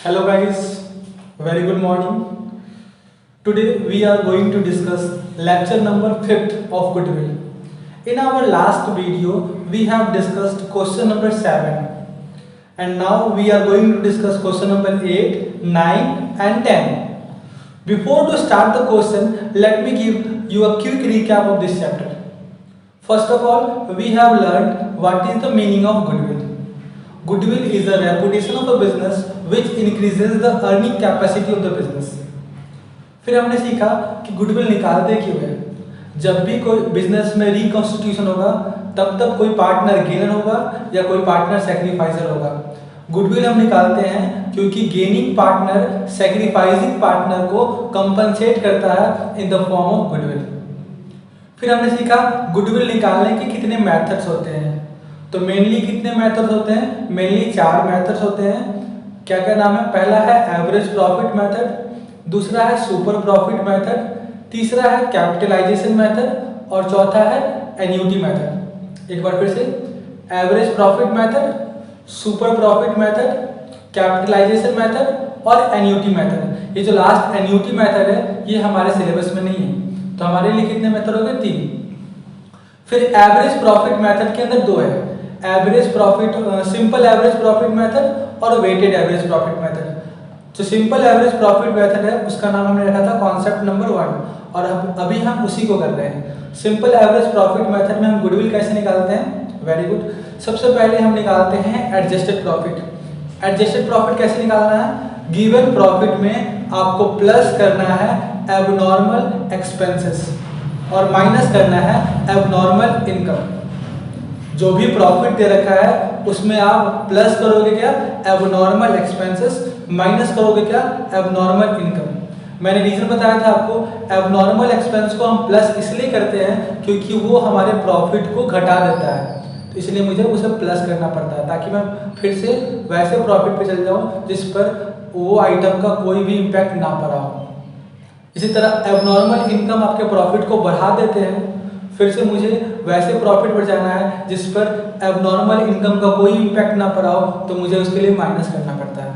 Hello guys, very good morning. Today we are going to discuss lecture number 5th of Goodwill. In our last video we have discussed question number 7 and now we are going to discuss question number 8, 9 and 10. Before to start the question, let me give you a quick recap of this chapter. First of all, we have learned what is the meaning of goodwill. Goodwill is the reputation of a business which increases the earning capacity of the business. फिर हमने सीखा कि goodwill निकालते क्यों है। जब भी कोई बिजनेस में रिकॉन्स्टिट्यूशन होगा तब कोई पार्टनर गेनर होगा या कोई पार्टनर सेक्रीफाइसर होगा। गुडविल हम निकालते हैं क्योंकि गेनिंग पार्टनर सेक्रीफाइसिंग पार्टनर को कंपनसेट करता है in the form of goodwill. फिर हमने सीखा गुडविल निकालने के कितने मेथड्स होते हैं। तो मेनली कितने मेथड्स होते हैं? मेनली 4 मेथड्स होते हैं। क्या क्या नाम है? पहला है एवरेज प्रॉफिट मेथड, दूसरा है सुपर प्रॉफिट मेथड, तीसरा है कैपिटलाइजेशन मेथड और चौथा है एन्युटी मेथड। एक बार फिर से, average profit method, super profit method, capitalisation method और एन्युटी मेथड। ये जो लास्ट एन्युटी मेथड है ये हमारे सिलेबस में नहीं है, तो हमारे लिए कितने मेथड हो गए? 3। फिर एवरेज प्रॉफिट मेथड के अंदर 2 है, average profit, simple average profit method और वेटेड एवरेज प्रॉफिट मेथड। जो सिंपल एवरेज प्रॉफिट मेथड है उसका नाम हमने रखा था कॉन्सेप्ट नंबर 1 और अभी हम उसी को कर रहे हैं। सिंपल एवरेज प्रॉफिट मेथड में हम गुडविल कैसे निकालते हैं? Very good. सबसे पहले हम निकालते हैं एडजस्टेड प्रॉफिट। एडजस्टेड प्रॉफिट कैसे निकालना है? गिवन प्रॉफिट में आपको प्लस करना है एबनॉर्मल एक्सपेंसेस और माइनस करना है एबनॉर्मल इनकम। जो भी प्रॉफिट दे रखा है उसमें आप प्लस करोगे क्या? एबनॉर्मल एक्सपेंसेस, माइनस करोगे क्या? Abnormal income. मैंने रीजन बताया था आपको, एबनॉर्मल एक्सपेंस को हम प्लस इसलिए करते हैं क्योंकि वो हमारे प्रॉफिट को घटा देता है, तो इसलिए मुझे उसे प्लस करना पड़ता है ताकि मैं फिर से वैसे प्रॉफिट पे चल जाऊँ जिस पर वो आइटम का कोई भी इम्पैक्ट ना पड़ा हो। इसी तरह एबनॉर्मल इनकम आपके प्रॉफिट को बढ़ा देते हैं, फिर से मुझे वैसे प्रॉफिट पर जाना है जिस पर एबनॉर्मल इनकम का कोई इम्पैक्ट ना पड़ा हो, तो मुझे उसके लिए माइनस करना पड़ता है।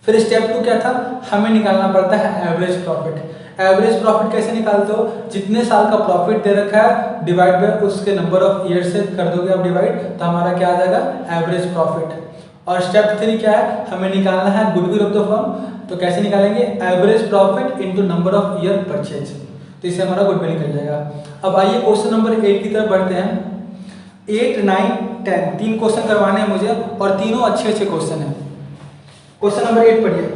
फिर स्टेप 2 क्या था? हमें निकालना पड़ता है एवरेज प्रॉफिट। एवरेज प्रॉफिट कैसे निकालते हो? जितने साल का प्रॉफिट दे रखा है डिवाइड बाय उसके नंबर ऑफ ईयर से कर दोगे आप डिवाइड, तो हमारा क्या आ जाएगा? Average profit. और स्टेप 3 क्या है? हमें निकालना है गुडविल ऑफ द फर्म। तो कैसे निकालेंगे? Average profit into number of year purchase, तो इससे हमारा गुडविल निकल जाएगा। अब आइए क्वेश्चन नंबर 8 की तरफ बढ़ते हैं। 8, 9, 10 3 क्वेश्चन करवाने हैं मुझे और तीनों अच्छे क्वेश्चन हैं। क्वेश्चन नंबर 8 पढ़िए।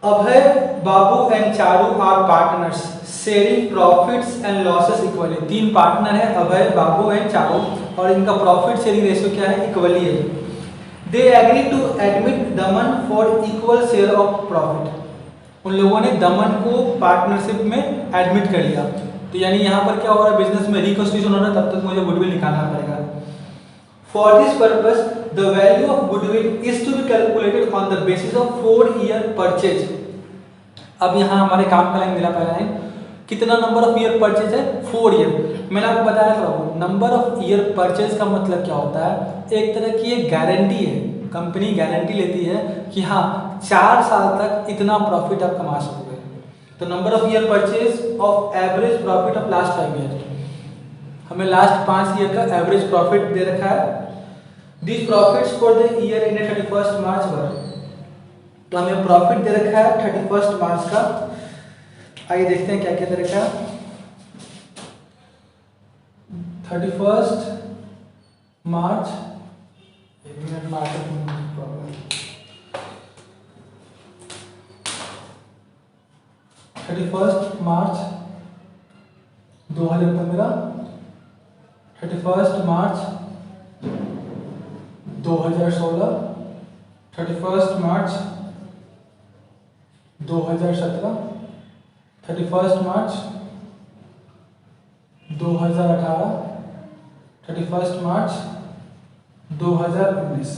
Abhay, Babu and Charu are partners sharing profits and losses equally. 3 partner है, अभय, बाबू एंड चारू, और इनका प्रॉफिट शेयरिंग रेशियो क्या है? इक्वली है। They agree to admit Daman for equal share of profit. उन लोगों ने दमन को पार्टनरशिप में एडमिट कर लिया, तो यानी यहाँ पर क्या हो रहा है? बिजनेस में रिकॉन्स्टिट्यूशन हो रहा है, तब तक मुझे गुडविल निकालना पड़ेगा। For this purpose the value of goodwill is to be calculated on the basis of 4 year purchase. अब यहाँ हमारे काम का लाइन मिला पहला लाइन, कितना नंबर ऑफ ईयर परचेज है? 4 ईयर। मैंने आपको बताया था नंबर ऑफ ईयर परचेज का मतलब क्या होता है? एक तरह की एक गारंटी है, कंपनी गारंटी लेती है कि हाँ 4 साल तक इतना प्रॉफिट आप कमा सकोगे। तो number of year purchase of average profit of last 5 year, हमें लास्ट 5 ईयर का एवरेज प्रॉफिट दे रखा है। This profits for the year ended 31 मार्च वर, तो हमें प्रॉफिट दे रखा है 31 मार्च का। आइए देखते हैं क्या क्या दे रखा है। 31 मार्च, एक मिनट में आता हूं, प्रॉब्लम। 31 मार्च 2015, 31 मार्च 2016, 31 मार्च 2017, 31 मार्च 2018, 31 मार्च 2019।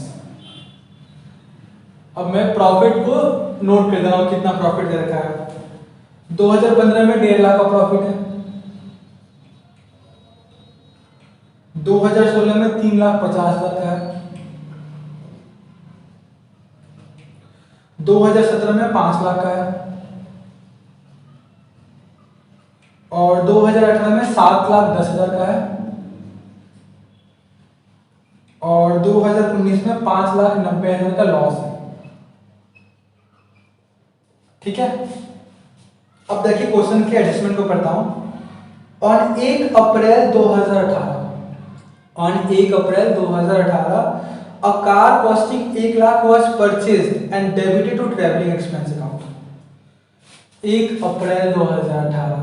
अब मैं प्रॉफिट को नोट कर दे रहा हूं, कितना प्रॉफिट दे रखा है। 2015 में 1.5 लाख का प्रॉफिट है, 2016 में 3,50,000 का है, 2017 में 5 लाख का है, और 2018 में 7,10,000 का है, और 2019 में 5,90,000 का लॉस है। ठीक है, अब देखिए क्वेश्चन के एडजस्टमेंट को पढ़ता हूं। On 1 April 2018 a car costing 1 lakh was purchased and debited to travelling expense account. 1 April 2018,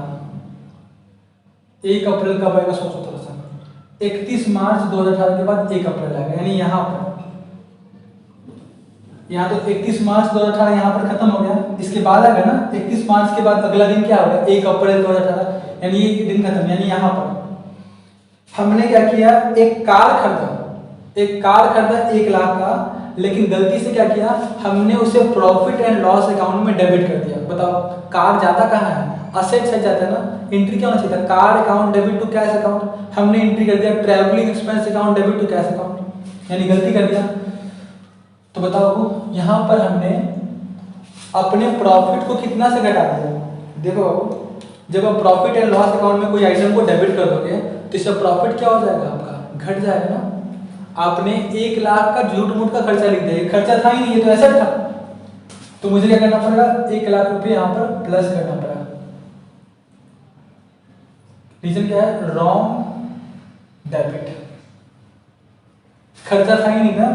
1 April कब आएगा सोचो थोड़ा सा। 31 मार्च 2018 के बाद 1 अप्रैल आएगा, यानी यहाँ तो 31 मार्च 2018 यहाँ पर खत्म हो गया, इसके बाद आएगा ना 31 मार्च के बाद अगला दिन क्या होगा 1 अप्रैल 2018, यानी ये दिन खत्म। यानी यहाँ पर हमने क्या किया, एक कार खरीदा 1 लाख का, लेकिन गलती से क्या किया, हमने उसे प्रॉफिट एंड लॉस अकाउंट में डेबिट कर दिया। बताओ कार जाता कहाँ है, असेट साइड जाता है ना, एंट्री क्या होना चाहिए था, car account debit to cash account, हमने एंट्री कर दिया travelling expense account debit to cash account, यानी गलती कर दिया। तो बताओ यहाँ पर हमने अपने प्रॉफिट को कितना से घटा दिया। देखो जब आप प्रॉफिट एंड लॉस अकाउंट में कोई आइटम को डेबिट कर दोगे तो इसका प्रॉफिट क्या हो जाएगा, आपका घट जाएगा ना। आपने 1 लाख का झूठ मूठ का खर्चा लिख दिया, खर्चा था ही नहीं, ये तो एसेट था। तो मुझे क्या करना पड़ेगा, 1 लाख रुपए यहाँ पर प्लस करना पड़ेगा। रीजन क्या है, रॉन्ग डेबिट, खर्चा था ही नहीं ना,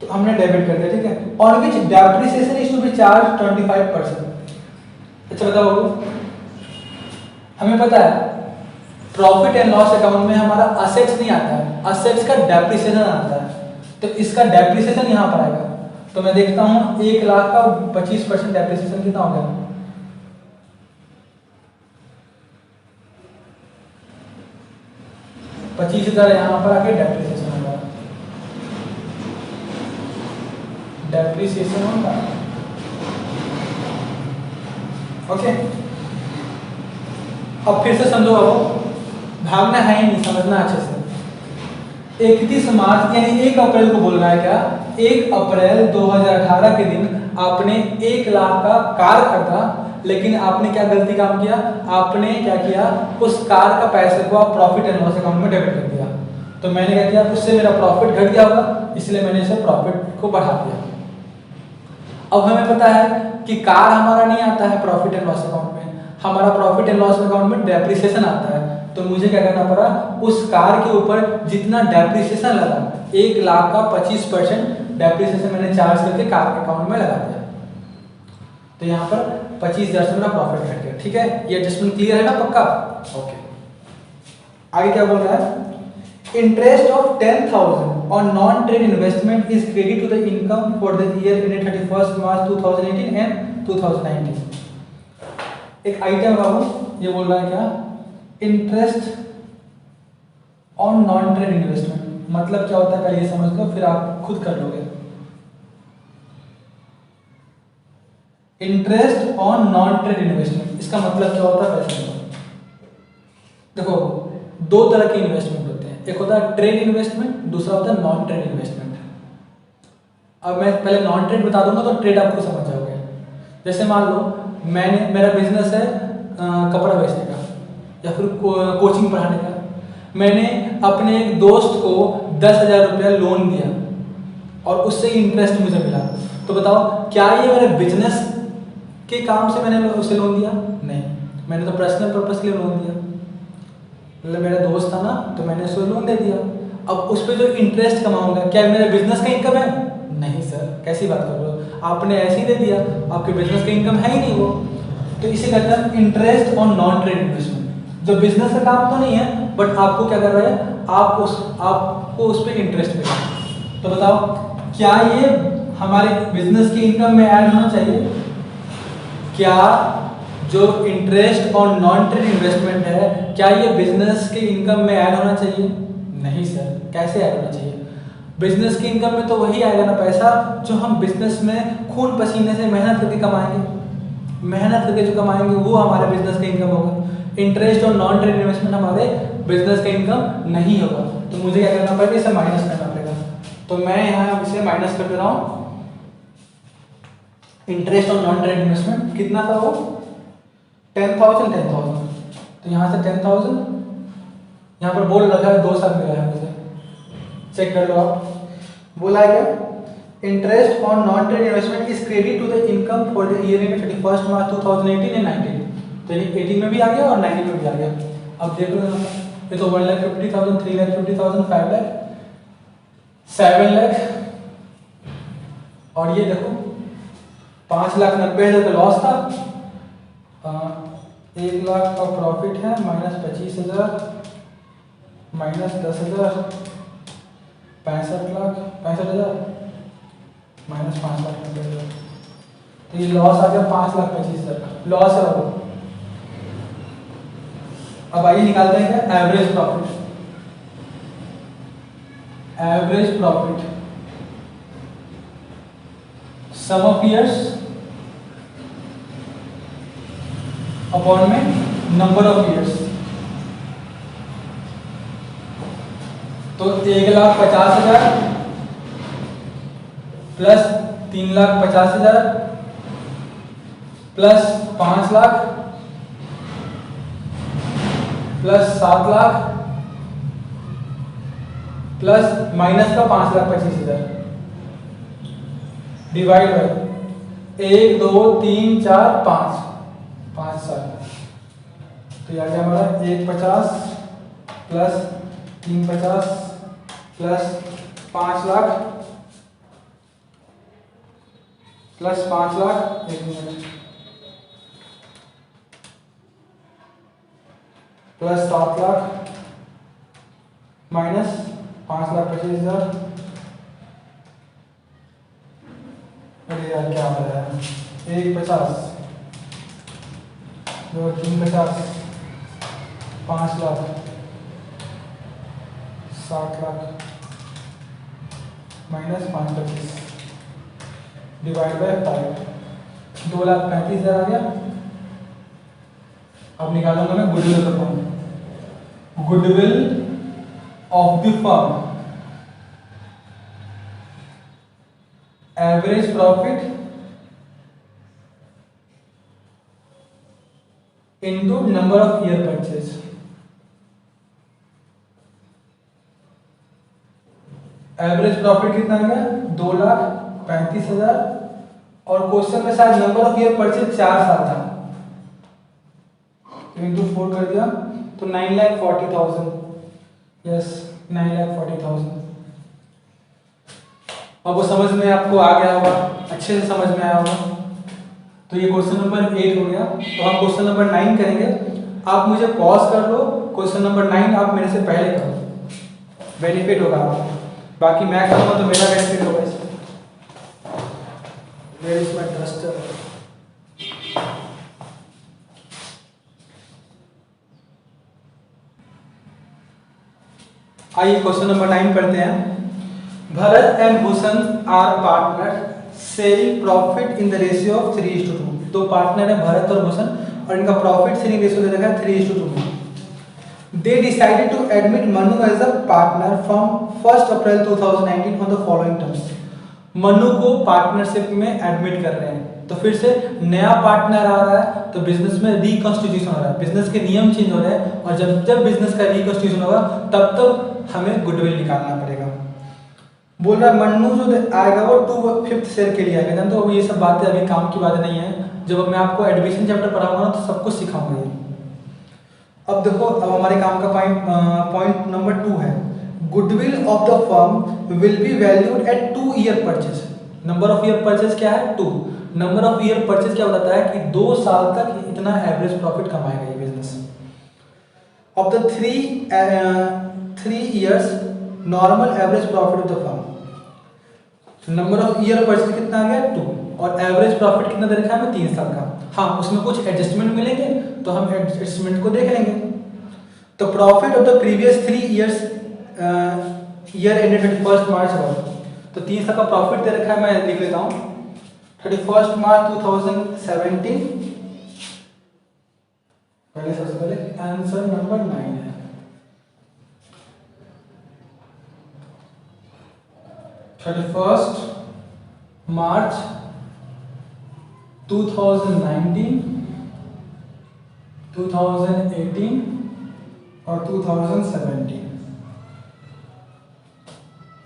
तो हमने डेबिट कर दिया। ठीक है, on which depreciation is to be charge 25%। अच्छा बताओ, हमें पता है प्रॉफिट एंड लॉस अकाउंट में हमारा असेट्स नहीं आता है, असेट्स का डेप्रिसिएशन आता है, तो इसका डेप्रिसिएशन यहाँ पर आएगा। तो मैं देखता हूँ 1 लाख का 25% डेप्रिसिएशन कितना हो गया, 25,000 यहाँ पर आके डेप्रिसिएशन होगा, डेप्रिसिएशन होगा। ओके, अब फिर से समझो, अब भागना है ही नहीं, समझना अच्छे से। 31 मार्च यानी 1 अप्रैल को बोल रहा है क्या, 1 अप्रैल 2018 के दिन आपने 1 लाख का कार खरीदा, लेकिन आपने क्या गलती काम किया, आपने क्या किया, उस कार का पैसे को आप प्रॉफिट एंड लॉस अकाउंट में डेबिट कर दिया। तो मैंने क्या किया, उससे मेरा प्रॉफिट घट गया होगा, इसलिए मैंने इसे प्रॉफिट को बढ़ा दिया। अब हमें पता है कि कार हमारा नहीं आता है प्रॉफिट एंड लॉस अकाउंट में, हमारा प्रॉफिट एंड लॉस अकाउंट में डेप्रिसिएशन आता है। तो मुझे क्या करना पड़ा, उस कार के ऊपर जितना डेप्रिसिएशन लगा, 1 लाख का 25% डेप्रिसिएशन मैंने चार्ज करके कार के अकाउंट में लगा दिया। तो यहाँ पर 25,000 से मेरा प्रॉफिट घट गया। ठीक है, ये एडजस्टमेंट क्लियर है ना, पक्का। ओके, आगे क्या बोल रहा है, interest of 10,000 on non trade investment is credit to the income for the year ended 31 March 2018 and 2019। एक आइटम बाबू ये बोल रहा है क्या, interest on non trade investment मतलब क्या होता है, पहले ये समझ लो फिर आप खुद कर लोगे। Interest on non trade investment, इसका मतलब क्या होता है, पैसे। देखो 2 तरह के इन्वेस्टमेंट होते हैं, एक होता है ट्रेड इन्वेस्टमेंट, दूसरा होता है नॉन ट्रेड इन्वेस्टमेंट। अब मैं पहले नॉन ट्रेड बता दूंगा तो ट्रेड आपको समझ जाओगे। जैसे मान लो मेरा बिजनेस है कपड़ा बेचने का या फिर कोचिंग पढ़ाने का, मैंने अपने एक दोस्त को 10,000 रुपया लोन दिया और उससे इंटरेस्ट मुझे मिला। तो बताओ क्या ये मेरे बिजनेस के काम से मैंने उसे लोन दिया? नहीं, मैंने तो पर्सनल पर्पस के लिए लोन दिया। मतलब मेरा दोस्त था ना, तो मैंने उसे लोन दे दिया। अब उस पर जो इंटरेस्ट कमाऊंगा, क्या मेरे बिजनेस का इनकम है? नहीं सर, कैसी बात कर रहे हो, आपने ऐसे ही दे दिया, आपके बिजनेस का इनकम है ही नहीं वो। तो इसे कहते हैं interest on non trade investment. जो बिजनेस का काम तो नहीं है, बट आपको क्या कर रहा है, आपको उस पर इंटरेस्ट मिला। तो बताओ क्या ये हमारे बिजनेस के इनकम में ऐड होना चाहिए? क्या जो interest on non trade investment है, क्या ये बिजनेस के इनकम में ऐड होना चाहिए? नहीं सर, कैसे ऐड होना चाहिए? बिजनेस के इनकम में तो वही आएगा ना पैसा जो हम बिजनेस में खून पसीने से मेहनत करके कमाएंगे। मेहनत करके जो कमाएंगे वो हमारे बिजनेस का इनकम होगा। इंटरेस्ट और नॉन ट्रेड इन्वेस्टमेंट हमारे बिजनेस का इनकम नहीं होगा। तो मुझे क्या करना पड़ेगा, इसे माइनस करना पड़ेगा। तो मैं यहाँ इसे माइनस कर दे रहा हूँ। Interest on non trade investment कितना था वो 10,000 तो यहाँ से 10,000, यहाँ पर बोल रखा है 2 साल मिला है मुझे, चेक कर लो आप। बोला है क्या interest on non trade investment is credit to the income for the year end 31 March 2018 and 19, तो यानी 18 में भी आ गया और 19 में भी आ गया। अब देख लो यहाँ पर ये तो 1,50,000, 3,50,000, 5 लाख, 7 लाख, और ये देखो 5,90,000 का लॉस था, 1 लाख का प्रॉफिट है, -25,000 -10,000, 65,00,000 -5,90,000, तो ये लॉस आ गया 5,25,000 का लॉस है वो। अब आइए निकालते हैं क्या average profit. Average profit sum of years upon में नंबर ऑफ ईयर्स, तो 1,50,000 plus 3,50,000 plus 5 lakh plus 7 lakh plus minus का 5,25,000 डिवाइड बाई 1 2 3 4 5 5 साल, तो यह आ गया हमारा 1,50 plus 3,50 plus 5 lakh plus 5 lakh, 1 minute, plus 7 lakh minus 5,25,000। अरे यार क्या हो रहा है, 1,50 2 3,50 5 lakh 7 lakh minus 5,25 divide by 5, 2,35,000 आ गया। अब निकालूंगा मैं गुडविल का form. Goodwill of the firm average profit into number of year purchase. Average profit कितना आ गया 2,35,000, और क्वेश्चन में शायद नंबर ऑफ ईयर परचेज 4 साल था, तो इंटू 4 कर दिया तो 9,40,000, यस 9,40,000। अब वो समझ में आपको आ गया होगा, अच्छे से समझ में आया होगा। तो ये क्वेश्चन नंबर 8 हो गया। तो हम क्वेश्चन नंबर 9 करेंगे। आप मुझे पॉज कर लो, क्वेश्चन नंबर 9 आप मेरे से पहले करो, बेनिफिट होगा आपको। बाकी मैं करूँगा तो मेरा बेनिफिट होगा इसमें। Where is my duster? आइए क्वेश्चन नंबर 9 पढ़ते हैं। Bharat and Bhushan are partner sharing profit in the ratio of 3:2। दो पार्टनर है भरत और भूषण, और इनका प्रॉफिट शेयरिंग रेशियो दे रखा है 3:2। They decided to admit Manu as a partner from 1 April 2019 on the following terms. Manu को पार्टनरशिप में एडमिट कर रहे हैं, तो फिर से नया पार्टनर आ रहा है, तो बिजनेस में रिकॉन्स्टिट्यूशन हो रहा है, बिजनेस के नियम चेंज हो रहे हैं, और जब जब बिजनेस का रिकॉन्स्टिट्यूशन होगा तब तब हमें गुडविल निकालना पड़ेगा। बोल रहा है मन्नू जो आएगा वो 2/5 शेयर के लिए आएगा। तो ये सब बातें अभी काम की बातें नहीं है, जब मैं आपको एडमिशन चैप्टर पढ़ाऊंगा ना तो सब कुछ सिखाऊंगा ये। अब देखो, अब हमारे काम का पॉइंट नंबर 2 है, goodwill of the firm will be valued at 2 year purchase. Number of year purchase क्या है 2। नंबर ऑफ ईयर परचेज क्या बताता है कि 2 साल तक इतना एवरेज प्रॉफिट कमाएगा ये business. Of the 3 years normal average profit of the firm. Number of year purchase कितना आ गया 2, और एवरेज प्रॉफिट कितना दे रखा है हमें 3 साल का। हाँ, उसमें कुछ एडजस्टमेंट मिलेंगे तो हम एडजस्टमेंट को देख लेंगे। तो profit of the previous 3 years year ended 31 March about, तो 3 साल का प्रॉफिट दे रखा है, मैं लिख लेता हूँ 31 मार्च 2017। पहले सबसे पहले आंसर नंबर 9 है। March 2019, 2018 और 2017।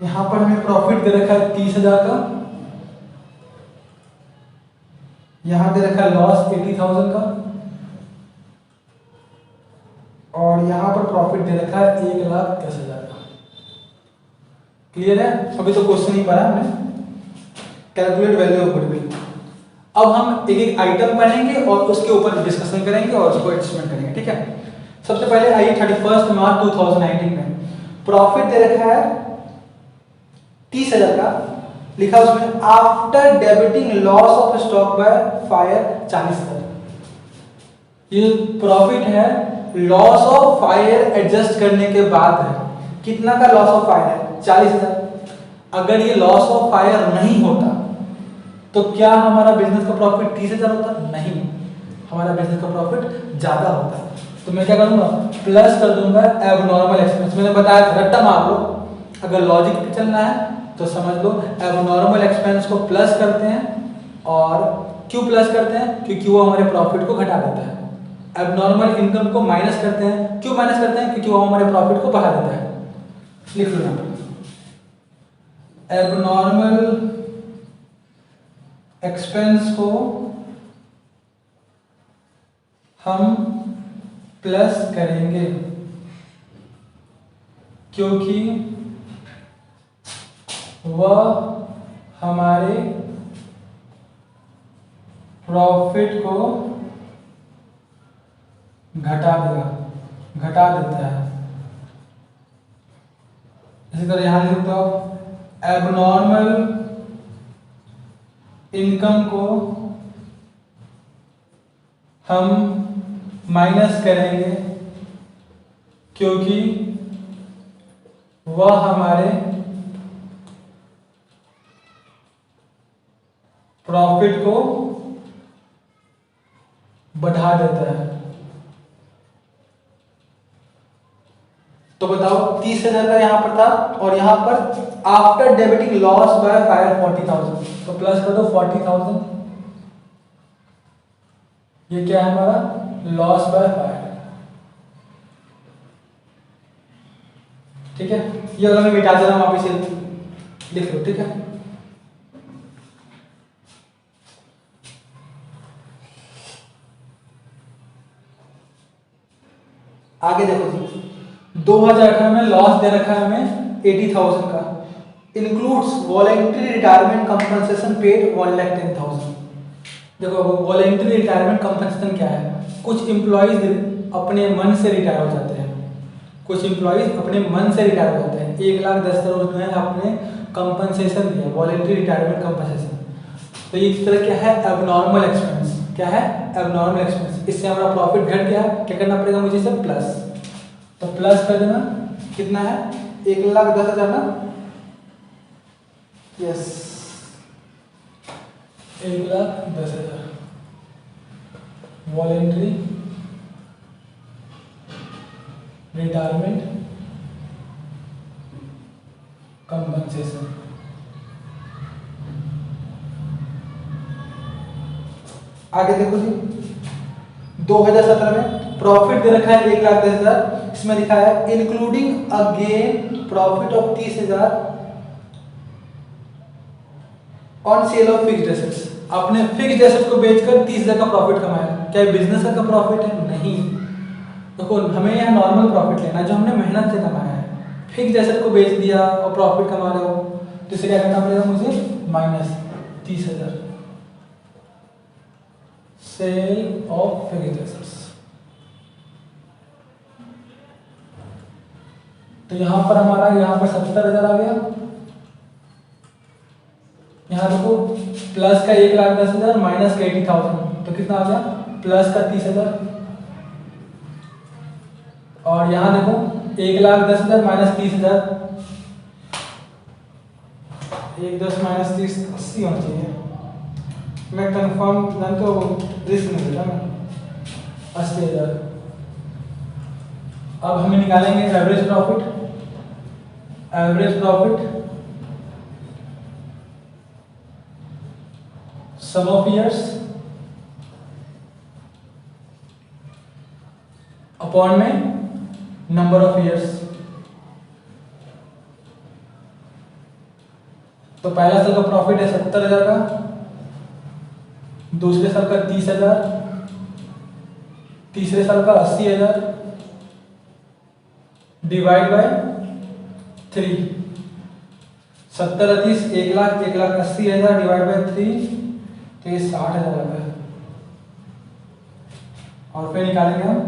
यहां पर हमें प्रॉफिट दे रखा है 30,000 का, यहां दे रखा है लॉस 80,000 का, और यहां पर प्रॉफिट दे रखा है 1,10,000 का। क्लियर है? अभी तो क्वेश्चन ही पढ़ा हमने, कैलकुलेट वैल्यू ऑफ गुडविल। अब हम एक एक आइटम पढ़ेंगे और उसके ऊपर डिस्कशन करेंगे और उसको एडजस्टमेंट करेंगे, ठीक है? सबसे पहले आइए 31 मार्च 2019 में प्रॉफिट दे रखा है 30,000 का, लिखा उसमें after debiting loss of stock by fire 40,000। ये प्रॉफिट है लॉस ऑफ फायर एडजस्ट करने के बाद है। कितना का लॉस ऑफ फायर है? 40,000। अगर ये लॉस ऑफ फायर नहीं होता तो क्या हमारा बिजनेस का प्रॉफिट 30,000 होता? नहीं, हमारा बिजनेस का प्रॉफिट ज्यादा होता। तो मैं क्या करूंगा? प्लस कर दूंगा एबनॉर्मल एक्सपेंस। मैंने बताया था, रट्टा मार लो, अगर लॉजिक पे चलना है तो समझ लो एबनॉर्मल एक्सपेंस को प्लस करते हैं। और क्यों प्लस करते हैं? क्योंकि वो हमारे प्रॉफिट को घटा देता है। एबनॉर्मल इनकम को माइनस करते हैं। क्यों माइनस करते हैं? क्योंकि वो हमारे प्रॉफिट को बढ़ा देता है। लिख लो यहाँ पर, एबनॉर्मल एक्सपेंस को हम प्लस करेंगे क्योंकि वह हमारे प्रॉफिट को घटा देता है। इसी तरह यहां लिख दो, एबनॉर्मल इनकम को हम माइनस करेंगे क्योंकि वह हमारे प्रॉफिट को बढ़ा देता है। तो बताओ 30,000 का यहां पर था और यहां पर after debiting loss by fire 40,000, तो प्लस कर दो 40,000। ये क्या है हमारा? लॉस बाय फायर, ठीक है? ये वाला मैं मिटा दे रहा हूं, वापिस लिख लो, ठीक है? आगे देखो जी, 2018 में लॉस दे रखा है हमें 80,000 का, includes voluntary retirement compensation paid 1,10,000। देखो वॉलेंट्री रिटायरमेंट कंपनसेशन क्या है? कुछ एम्प्लॉइज अपने मन से रिटायर हो जाते हैं, कुछ एम्प्लॉइज अपने मन से रिटायर हो जाते हैं। 1,10,000 उसमें आपने कंपनसेशन दिया, वॉलेंट्री रिटायरमेंट कंपनसेशन। तो ये एक तरह क्या है? Abnormal expense. क्या है? Abnormal expense. इससे हमारा प्रॉफिट घट गया, क्या करना पड़ेगा मुझे? इसे प्लस, तो प्लस कर देना। कितना है? 1,10,000 ना? Yes, 1,10,000 voluntary retirement compensation. आगे देखो जी, 2017 में प्रॉफिट दे रखा है 1,10,000। इसमें लिखा है including again profit of 30,000 on sale of fixed assets. आपने फिक्स्ड एसेट को बेचकर 30,000 का प्रॉफिट कमाया। क्या बिजनेस का प्रॉफिट है? नहीं। देखो हमें यहाँ नॉर्मल प्रॉफिट लेना है जो हमने मेहनत से कमाया है। फिक्स्ड एसेट को बेच दिया और प्रॉफिट कमा रहे हो तो इसे क्या करना पड़ेगा मुझे? Minus 30,000 sale of fixed assets. तो यहां पर हमारा यहां पर 70,000 आ गया। यहां देखो प्लस का 1,10,000 माइनस का 80,000, तो कितना आ गया? प्लस का 30,000। और यहां देखो 1,10,000 माइनस 30,000, 1,10 माइनस 30 80 होना चाहिए। मैं कंफर्म जान तो रिस्क नहीं लेता मैं। 80,000। अब हमें निकालेंगे average profit. Average profit sum of years upon में नंबर ऑफ ईयर्स। तो पहला साल का प्रॉफिट है 70,000 का, दूसरे साल का 30,000, तीसरे साल का 80,000 डिवाइड बाय 3। 70 30 1,00,000, 1,80,000 डिवाइड बाय 3, तो ये 60,000 है। और फिर निकालेंगे हम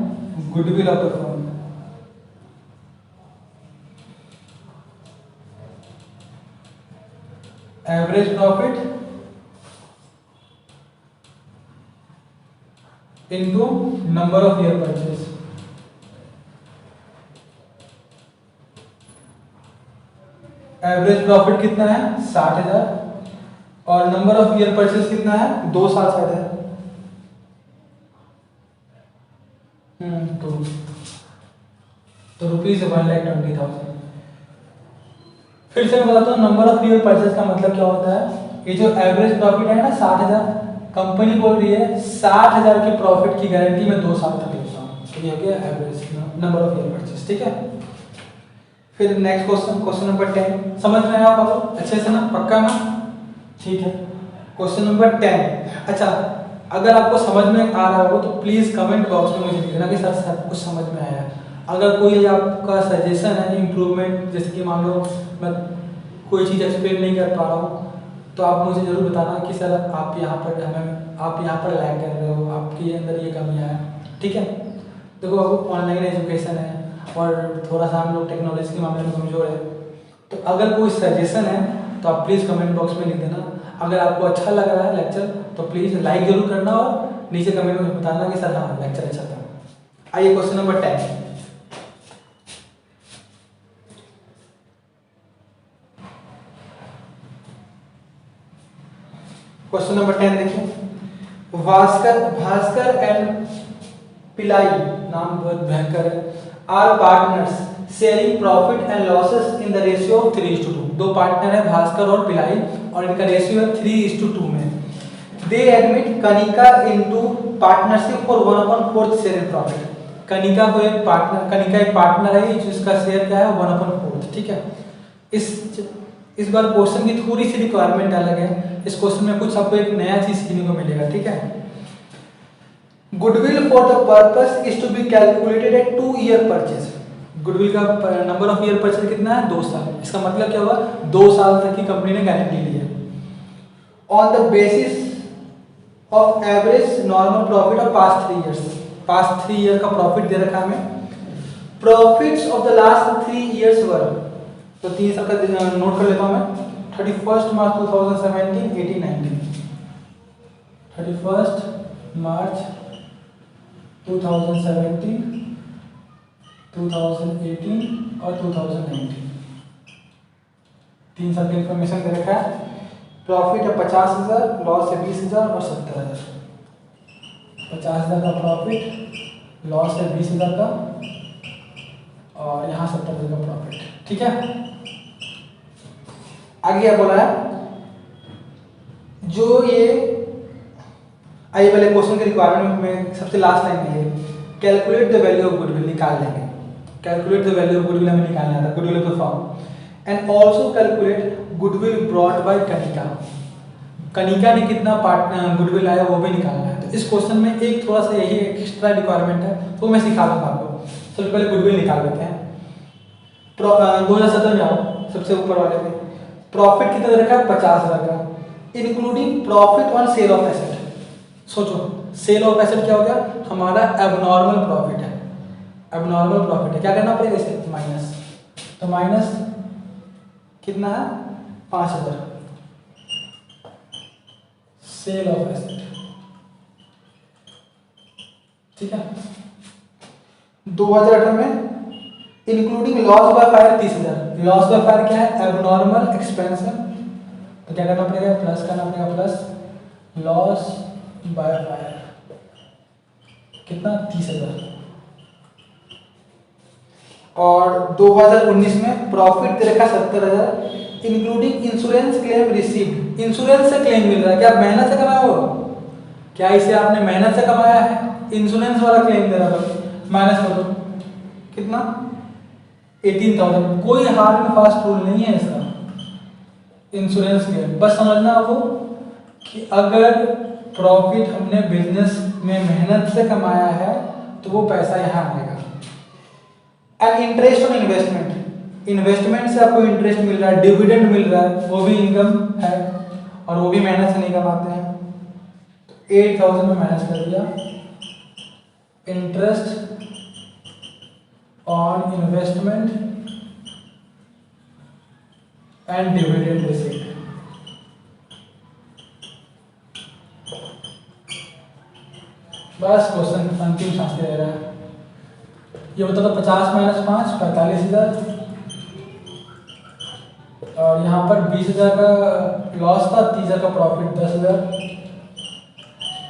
goodwill of the firm. Average profit into number of year purchase. Average profit कितना है 60,000 और नंबर ऑफ ईयर परचेज कितना है 2 साल शायद है। तो रुपीज 1,20,000। फिर से मैं बताता हूँ नंबर ऑफ ईयर परचेज का मतलब क्या होता है। ये जो एवरेज प्रॉफिट है ना 60,000, कंपनी बोल रही है 60,000 की प्रॉफिट की गारंटी मैं 2 साल तक लेता हूँ। तो ये हो गया average number of year purchase, ठीक है। फिर नेक्स्ट क्वेश्चन नंबर 10 समझ में आया आपको अच्छे से ना, पक्का ना, ठीक है। Question number 10। अच्छा, अगर आपको समझ में आ रहा हो तो प्लीज कमेंट बॉक्स में मुझे लिख देना कि सर सब कुछ समझ में आया। अगर कोई आपका सजेशन है इम्प्रूवमेंट, जैसे कि मान लो मैं कोई चीज़ एक्सप्लेन नहीं कर पा रहा हूँ, तो आप मुझे ज़रूर बताना कि सर आप यहाँ पर लैग कर रहे हो, आपके अंदर ये कमियाँ हैं, ठीक है। देखो अब ऑनलाइन एजुकेशन है और थोड़ा सा हम लोग टेक्नोलॉजी के मामले में कमज़ोर है, तो अगर कोई सजेशन है तो आप प्लीज़ कमेंट बॉक्स में लिख देना। अगर आपको अच्छा लग रहा है लेक्चर तो प्लीज़ लाइक जरूर करना और नीचे कमेंट में बताना कि सर हाँ लेक्चर अच्छा था। आइए क्वेश्चन नंबर 10। क्वेश्चन नंबर 10 देखिए। भास्कर एंड पिलाई, नाम बहुत भयंकर है, are partners sharing profit and losses in the ratio of 3:2। दो पार्टनर है भास्कर और पिलाई और इनका रेशियो है 3:2 में। दे admit Kanika into partnership for 1/4 share in profit. Kanika एक पार्टनर है जिसका शेयर क्या है 1/4, ठीक है। इस बार क्वेश्चन की थोड़ी सी रिक्वायरमेंट अलग है। इस क्वेश्चन में कुछ आपको एक नया चीज सीखने को मिलेगा, ठीक है। Goodwill for the purpose is to be calculated at 2 year purchase. Goodwill का नंबर ऑफ ईयर परचेज कितना है 2 साल। इसका मतलब क्या हुआ 2 साल तक की कंपनी ने गारंटी ली है। On the basis of average normal profit of past 3 years. Past 3 year का प्रॉफिट दे रखा हमें। Profits of the last 3 years were, तो 3 साल का नोट कर लेता हूं मैं। 31 मार्च 2017 18-19, 31 मार्च 2017 2018 और 2019, 3 साल की इंफॉर्मेशन दे रखा है। प्रॉफिट है 50,000, लॉस है 20,000 और 70,000। 50,000 का प्रॉफिट, लॉस है 20,000 का और यहाँ 70,000 का प्रॉफिट, ठीक है। आगे क्या बोला है, जो ये आई वाले क्वेश्चन के रिक्वायरमेंट में सबसे लास्ट लाइन है, calculate the value of goodwill, निकाल लेंगे। Calculate the value of goodwill हमें निकालना था, goodwill of the firm, and also calculate goodwill brought by Kanika. Kanika ने कितना पार्टनर गुडविल आया वो भी निकालना है। तो इस क्वेश्चन में एक थोड़ा सा यही एक्स्ट्रा रिक्वायरमेंट है, तो मैं सिखा दूंगा आपको। सबसे पहले गुडविल निकाल लेते हैं। 2017 में आओ, सबसे ऊपर वाले पे प्रॉफिट कितना रखा है 50,000 का, including profit on sale of asset. सोचो सेल ऑफ एसेट क्या हो गया, हमारा एबनॉर्मल प्रॉफिट है। एबनॉर्मल प्रॉफिट है, क्या करना पड़ेगा इसे माइनस, तो माइनस कितना है 5,000 सेल ऑफ एसेट, ठीक है। 2018 में including loss by fire 30,000। Loss by fire क्या है, एबनॉर्मल एक्सपेंशन, तो क्या करना पड़ेगा प्लस करना पड़ेगा, प्लस लॉस बाय फायर कितना 30,000। और 2019 में प्रॉफिट दे रखा 70,000 including insurance claim received. Insurance से क्लेम मिल रहा है, क्या आप मेहनत से कमाए हो, क्या इसे आपने मेहनत से कमाया है, इंश्योरेंस वाला क्लेम दे रहा है। माइनस कर दो, कितना 18,000। कोई हार्ड एंड फास्ट रूल नहीं है इसका इंश्योरेंस के, बस समझना आपको कि अगर प्रॉफिट हमने बिजनेस में मेहनत से कमाया है तो वो पैसा यहाँ आएगा। And interest on investment, investment से आपको इंटरेस्ट मिल रहा है, डिविडेंड मिल रहा है, वो भी इनकम है और वो भी मेहनत से नहीं कमाते हैं। तो 8,000 में माइनस कर दिया, interest on investment and dividend received. बस क्वेश्चन अंतिम सांस ले रहा है। ये बता दो 50 माइनस 5 45,000, और यहाँ पर 20,000 का लॉस था, 30,000 का प्रॉफिट 10,000।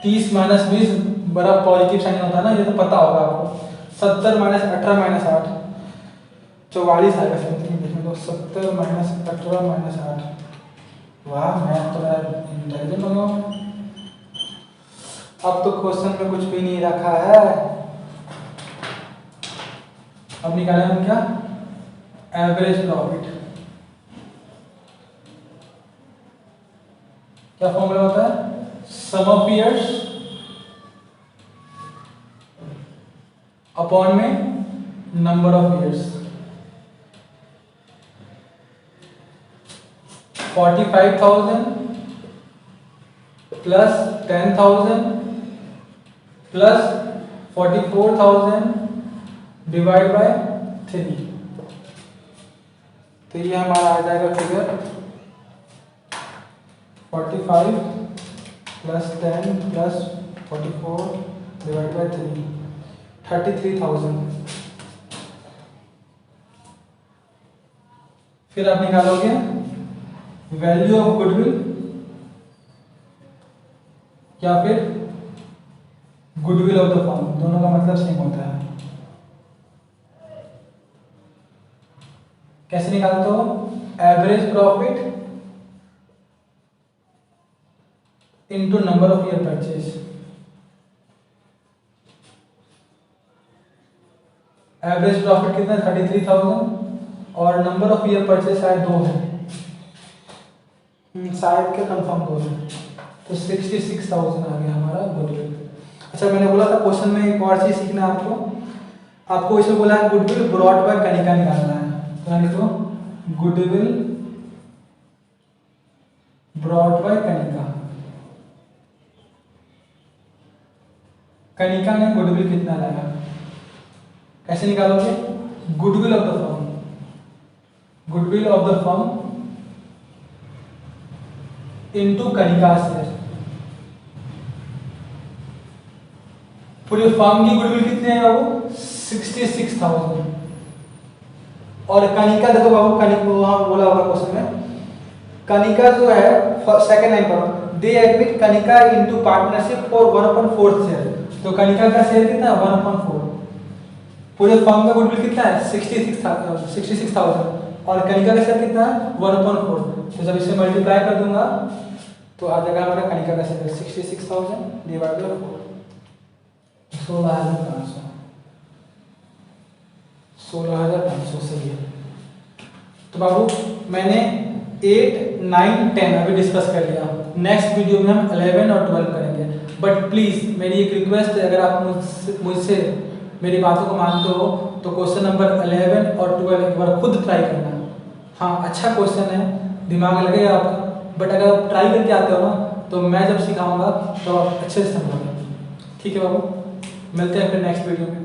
30 माइनस 20 बड़ा पॉजिटिव साइन होता है ना, ये तो पता होगा आपको। 70 माइनस 18 माइनस 8 44 आएगा समथिंग, देखने दो। 70 माइनस 18 माइनस 8। वाह मैं तो इंटेलिजेंट हो गया। अब तो क्वेश्चन में कुछ भी नहीं रखा है, अब निकालें हम क्या, एवरेज प्रॉफिट। क्या फॉर्मूला होता है, सम ऑफ ईयर्स अपॉन में number of years. 45,000 plus 10,000 plus 44,000 divide by 3। तो ये हमारा आ जाएगा figure 45 plus 10 plus 44 divide by 3, 33,000। फिर आप निकालोगे वैल्यू ऑफ गुडविल या फिर गुडविल ऑफ द फर्म, दोनों का मतलब सेम होता है। कैसे निकालते हो, average profit into number of year purchase. Average profit कितना 33,000 और नंबर ऑफ ईयर परचेज शायद 2 है, शायद के कंफर्म 2 है, तो 66,000 आ गया हमारा गुडविल। अच्छा मैंने बोला था क्वेश्चन में एक और चीज सीखना है आपको इसमें बोला है गुडविल ब्रॉट बाय कनिका निकालना है। तो लिखो goodwill brought by Kanika. Kanika ने गुडविल कितना लाया, कैसे निकालोगे, goodwill of the firm, goodwill of the firm into Kanika share. पूरी फर्म की गुडविल कितने है बाबू, 66,000। और कनिका देखो बाबू, कनिका वहां बोला होगा क्वेश्चन में, कनिका जो है सेकंड लाइन पर, दे admit Kanika into partnership for 1/4 share. तो कनिका का शेयर कितना है 1/4। पूरे फर्म का गुडविल कितना है 66,000 और कनिका का शेयर कितना है 1/4। तो जब इसे मल्टीप्लाई कर दूंगा तो आ जाएगा हमारा कनिका का शेयर 66,000 डिवाइड बाय 4, 16,500। 16,500 सही है। तो बाबू मैंने 8, 9, 10 अभी डिस्कस कर लिया। नेक्स्ट वीडियो में हम 11 और 12 करेंगे। बट प्लीज़ मेरी एक रिक्वेस्ट है, अगर आप मुझसे मेरी बातों को मानते हो तो क्वेश्चन नंबर 11 और 12 एक बार खुद ट्राई करना। हाँ अच्छा क्वेश्चन है, दिमाग लगेगा आपका, बट अगर आप ट्राई करके आते हो ना तो मैं जब सिखाऊंगा तो आप अच्छे से समझोगे। ठीक है बाबू, मिलते हैं फिर नेक्स्ट वीडियो में।